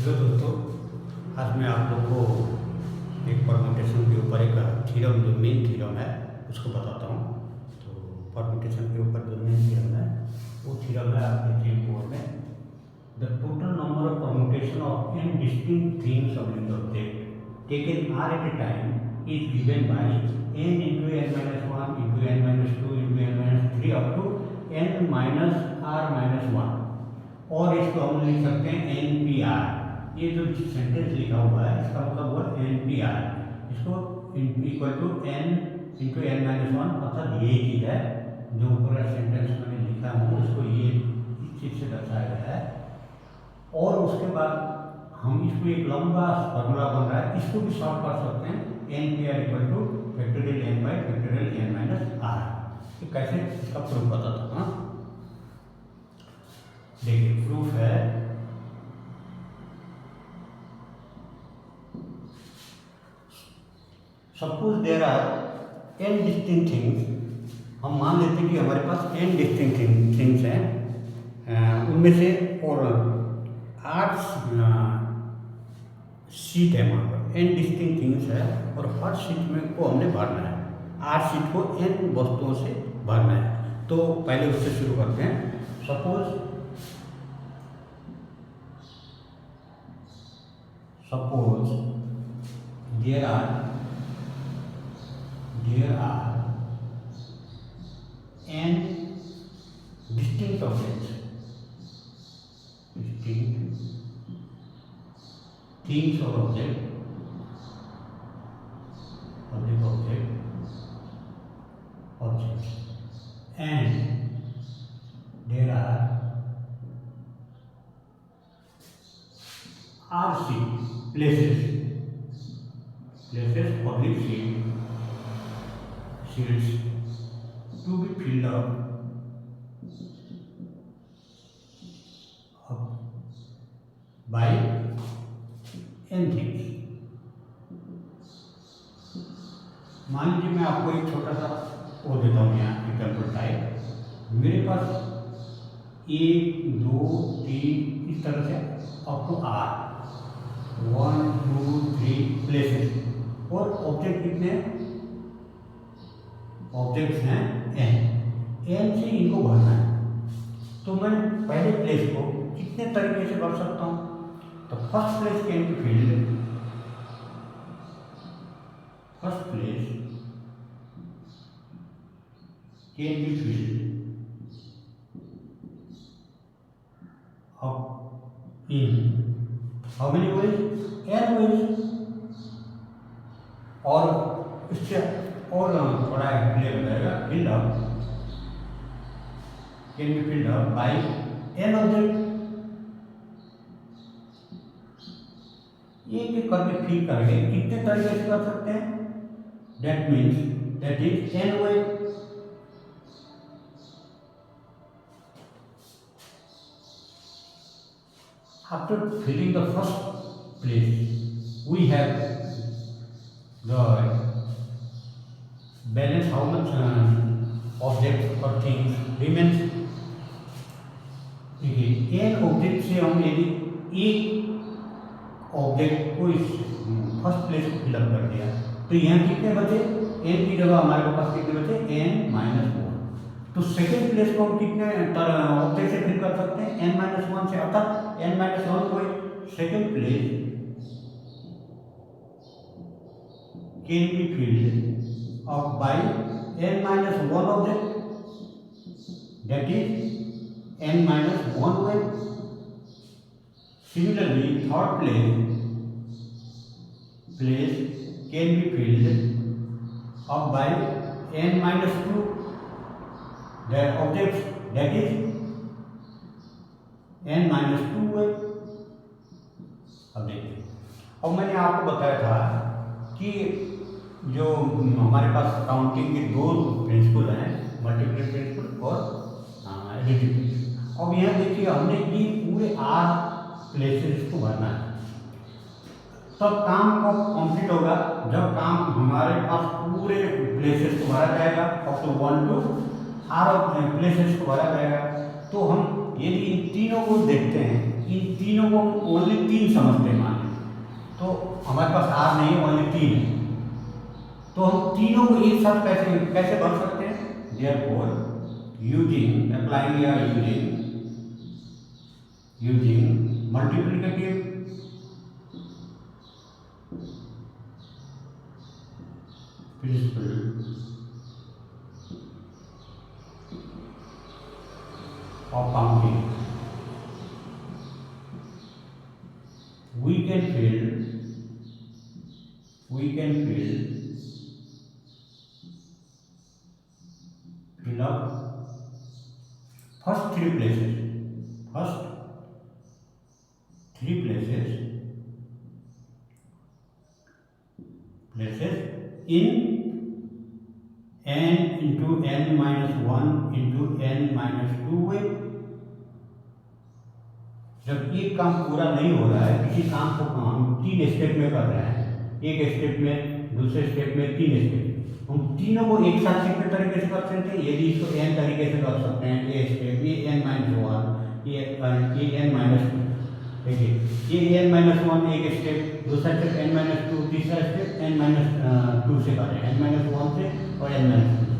Hello दोस्तों, आज मैं आप लोग को एक परम्यूटेशन के ऊपर एक थ्योरम जो मेन थ्योरम है उसको बताता हूँ। तो परम्यूटेशन के ऊपर जो मेन थ्योरम है वो थ्योरम है, आप देखिए बोर्ड में, the total number of permutation of n distinct things of the object taken r at a time is given by n into n minus 1 into n minus 2 into n minus 3 up to n minus r minus 1। और इसको हम लिख सकते हैं n p are. ये जो sentence लिखा हुआ है इसका मतलब हुआ एन पी आर, इसको equal to n into n minus one, अर्थात ये चीज़ है जो पूरा सेंटेंस मैंने लिखा हूँ इसको ये इस चीज़ से दर्शाया गया है। और उसके बाद हम इसको एक लंबा फॉर्मूला बन रहा है, इसको भी सॉल्व कर सकते हैं, n p r equal to factorial n by factorial n minus r. तो कैसे इसका प्रूफ बताता हूँ। देखिए प्रूफ है, suppose there are n distinct things. हम मान लेते हैं कि हमारे पास n डिस्टिंक्ट थिंग्स हैं, उनमें से और 8 शीट है, मान लो n डिस्टिंक्ट थिंग्स है और हर शीट में को हमने भरना है, 8 शीट को n वस्तुओं से भरना है। तो पहले उससे शुरू करते हैं। Suppose there are n distinct objects, distinct things or objects, and there are places, public sheets to be filled up by n things। मान लीजिए मैं आपको एक छोटा सा वो देता हूँ, यहाँ एग्जाम्पल टाइप, मेरे पास 1 2 3 इस तरह से अप टू आर 1 2 3 प्लेसेस, और ऑब्जेक्ट कितने ऑब्जेक्ट्स हैं n से इनको भरना है। तो मैं पहले प्लेस को कितने तरीके से भर सकता हूँ। तो first place can be filled, first place can be filled up in how many ways? n ways। और इससे और थोड़ा क्लियर हो जाएगा, filled up can be filled up by n object. एक एक करके फिल करके कितने तरीके से कर सकते हैं, that means that is n way. After filling the first place, we have the balance how much objects or things remains। देखिए n ऑब्जेक्ट से हम यदि एक ऑब्जेक्ट को इस फर्स्ट प्लेस को फिलअप कर दिया तो यहाँ कितने बचे, n की जगह हमारे पास कितने बचे, n माइनस 1। तो सेकेंड प्लेस को हम कितने ऑब्जेक्ट से फिल कर सकते हैं, n माइनस 1 से, अर्थात n माइनस 1 को second place can be filled up by n minus 1 object, that is n minus 1 way. Similarly third place can be filled up by n minus 2 that objects, that is n minus 2 वे। अब देखिए, अब मैंने आपको बताया था कि जो हमारे पास काउंटिंग के दो प्रिंसिपल हैं, मल्टीप्लिकेटिव प्रिंसिपल और एडिटिव प्रिंसिपल। अब यहाँ देखिए हमने ये पूरे 8 प्लेसेस को भरना है। तब काम कब कंप्लीट होगा, जब काम हमारे पास पूरे प्लेसेस को भरा जाएगा, up to 1 to r places को भरा जाएगा। तो हम यदि इन तीनों को देखते हैं, इन तीनों तीनों को ओनली 3 समझते हैं माने, तो हमारे पास आर नहीं ओनली 3 है, तो हम तीनों को एक साथ कैसे कैसे भर सकते हैं? देयरफॉर यूजिंग अप्लाइंग या using multiplicative principle of counting, we can fill up first three places in n into n minus 1 into n minus 2 way। जब एक काम पूरा नहीं हो रहा है, किसी काम को हम 3 स्टेप में कर रहे हैं, एक स्टेप में, दूसरे स्टेप में, 3 स्टेप, हम तीनों को एक साथ कितने तरीके से कर सकते हैं? यदि इसको n तरीके से कर सकते हैं, ए स्टेप, ये n माइनस 1, ये n माइनस 2, देखिए ये n माइनस 1 एक स्टेप, दूसरा स्टेप n माइनस 2, तीसरा स्टेप n माइनस 2 से कर रहे हैं, n माइनस 1 से और n माइनस 2 से।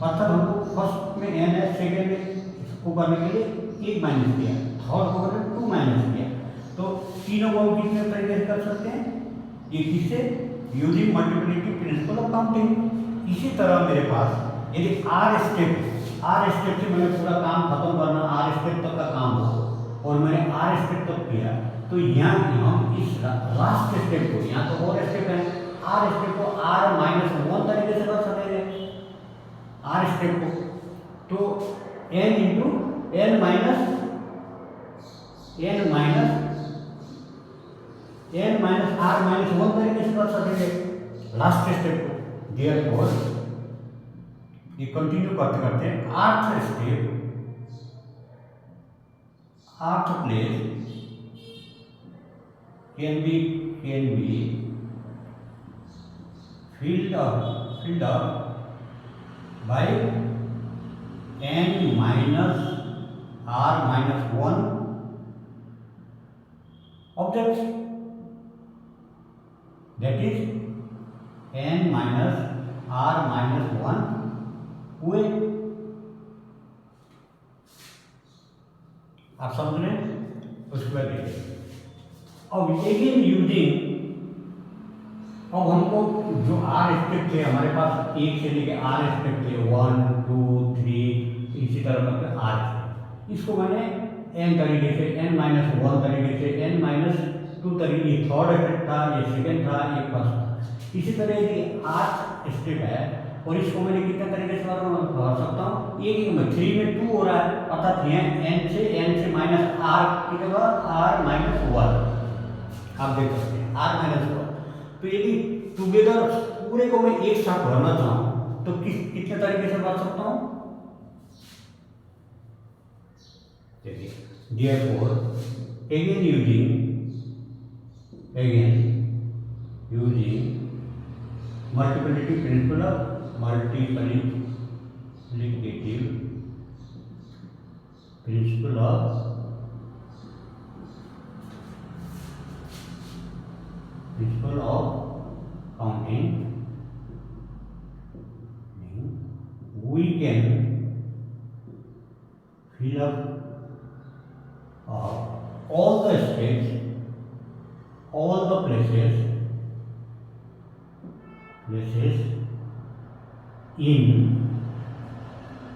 अर्थात हमको फर्स्ट में n है, सेकेंड में इसको करने के लिए 1 माइनस किया, थर्ड को करने 2 माइनस किया, तो तीनों को हम कितने तरीके से कर सकते हैं? ये किससे? Using multiplicative principle of counting. इसी तरह मेरे पास यदि आर स्टेप से मैंने पूरा काम खत्म करना, आर स्टेप तक का काम हो और मैंने आर स्टेप तक किया, तो यहाँ हम इस लास्ट स्टेप को, यहाँ तो और स्टेप है, आर स्टेप को आर माइनस 1 तरीके से कर सकेंगे आर स्टेप को, तो n into n minus r minus 1 तरीके से कर सकेंगे लास्ट स्टेप को। देयरफॉर ये कंटिन्यू करते करते rth step, rth place can be filled up by n minus r minus 1 objects, that is n minus r minus 1 way। आप समझ रहे हैं? उसके बाद देखिए अब अगेन यूजिंग, अब हमको जो आर स्टेप थे हमारे पास, एक से लेके आर स्टेप थे 1 2 3 इसी तरह करके आर थे, इसको मैंने n तरीके से, n माइनस 1 तरीके से, n माइनस 2 तरीके, ये थर्ड स्टेप था, ये सेकेंड था, ये फर्स्ट था। इसी तरह यदि आर स्टेप है और इसको मैंने कितने तरीके से भर सकता हूँ? एक में 3 में 2 हो रहा है, अर्थात यहाँ n से माइनस आर की जगह आर माइनस 1 आप देख सकते हैं, आर माइनस 1। तो यदि टुगेदर पूरे को मैं एक साथ भरना चाहूँ तो कितने तरीके से भर सकता हूँ? देखिए therefore again using multiplicative principle of counting, we can fill up all the steps, all the places in,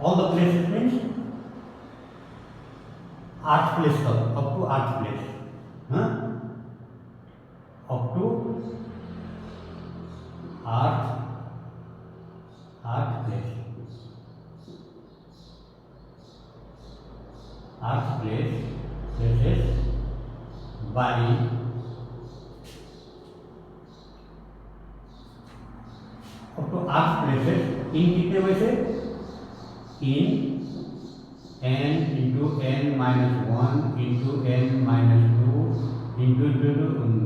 all the places means आठ प्लेस तक, अप टू 8 प्लेस, हाँ, up to 8 place, 8 places by up to 8 places in कितने वजह से? in n into n minus 1 into n minus 2 into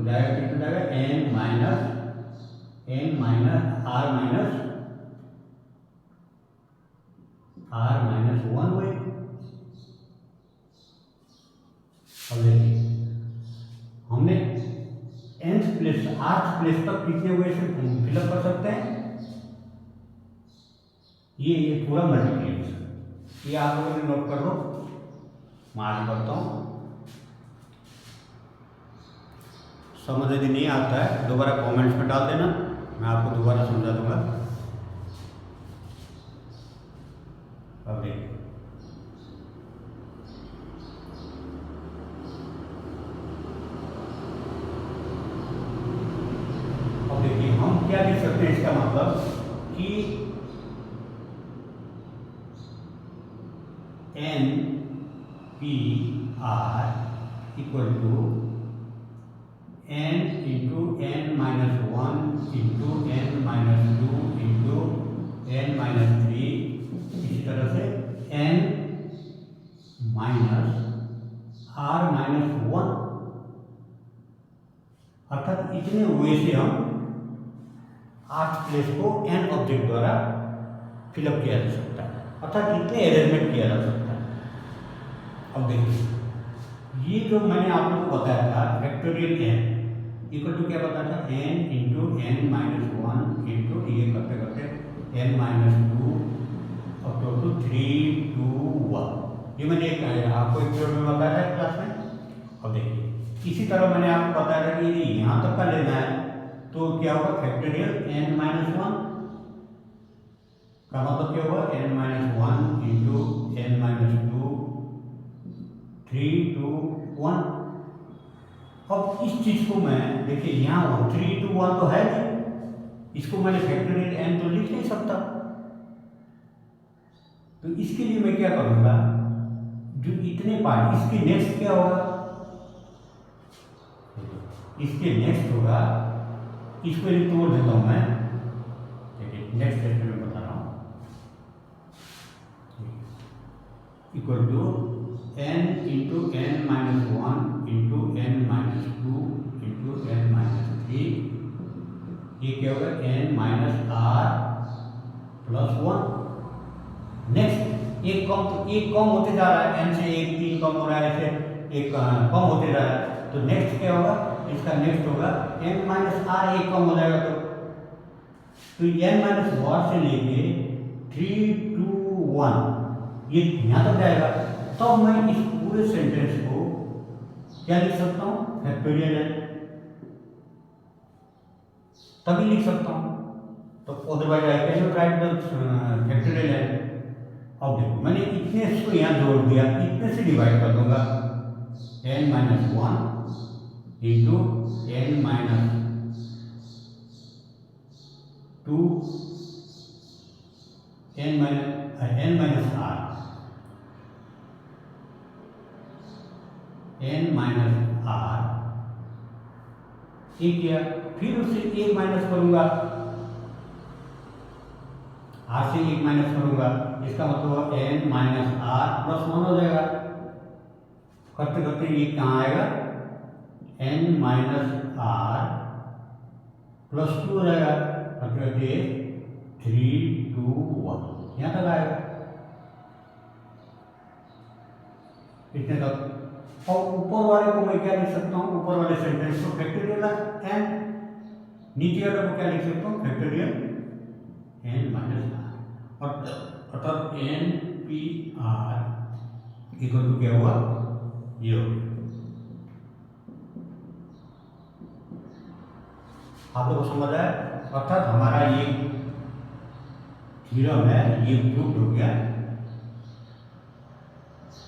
direct n minus r minus 1 way। अब देखिए आर्थ place तक कितने वे से फिलअप कर सकते हैं? ये पूरा मल्टीप्लिकेशन, ये आप लोगों ने नोट कर लो। मैं आगे बढ़ता हूँ। समझ यदि नहीं आता है दोबारा कमेंट्स में डाल देना, मैं आपको दोबारा समझा दूंगा। अब देखिए, हम क्या लिख सकते हैं? इसका मतलब कि n p r equal to n into n minus one into n minus two into n minus three, इसी तरह से n minus r minus one, अर्थात इतने वे से हम आर्थ प्लेस को एन ऑब्जेक्ट द्वारा फिलअप किया जा सकता है, अर्थात इतने अरेंजमेंट किया जा सकता है। अब देखिए, ये जो मैंने आप लोगों को बताया था फैक्टोरियल एन इक्वल टू क्या बताया था? N into n minus one into ये करते करते एन माइनस टू अब टू 3 2 1, ये मैंने आपको एक पीरियड में बताया था क्लास में। अब देखिए, इसी तरह मैंने आपको बताया था कि यदि यहाँ तक का लेना है तो क्या होगा? फैक्टोरियल एन माइनस वन का मतलब क्या होगा? N minus one into n minus two 3 2 1। अब इस चीज को मैं देखिए यहाँ 3 2 1 तो है नहीं, इसको मैंने फैक्टोरियल एन तो लिख नहीं सकता, तो इसके लिए मैं क्या करूँगा? जो इतने पार्ट, इसके नेक्स्ट क्या होगा? इसके नेक्स्ट होगा, इसको एक तोड़ देता हूँ मैं। देखिए नेक्स्ट स्टेप में बता रहा हूँ, equal to n into n minus one into n minus two into n minus three, ये क्या होगा? N minus r plus one. Next एक कम होते जा रहा है, एन से एक 3 कम हो रहा है, ऐसे एक कम होते जा रहा है, तो नेक्स्ट क्या होगा? इसका नेक्स्ट होगा एन माइनस आर, एक कम हो जाएगा तो एन माइनस वन से लेके 3 2 1 ये यहाँ तक जाएगा। तो मैं इस पूरे सेंटेंस को क्या लिख सकता हूँ? फैक्टोरियल एन, तभी लिख सकता हूँ। तो otherwise I can not write the factorial n. अब देखो, मैंने इतने को यहाँ जोड़ दिया, इतने से डिवाइड कर दूंगा, n minus one into n minus two n minus r, n minus r, एक किया, फिर उससे एक माइनस करूंगा, आर से एक माइनस करूंगा, इसका मतलब n minus r plus one हो जाएगा। करते करते ये कहाँ आएगा? N minus r plus two हो जाएगा। करते करते 3 2 1 यहाँ तक आएगा, इतने तक। और ऊपर वाले को मैं क्या लिख सकता हूँ? ऊपर वाले सेंटेंस को फैक्टोरियल एन, नीचे वाले को क्या लिख सकता हूँ? फैक्टोरियल एन माइनस आर, और अर्थात n p r equal to क्या हुआ? ये हो गया। आप लोगों को समझ आया? अर्थात हमारा ये थ्योरम है, ये प्रूव हो गया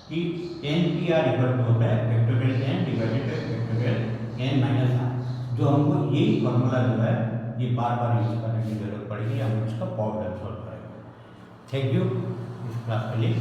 कि n p r equal to होता है factorial n divided by factorial n minus r. जो हमको यही फॉर्मूला जो है ये बार बार यूज करने की जरूरत पड़ेगी, हम इसका पावर सॉल्व करेंगे। थैंक यू इस क्लास के लिए।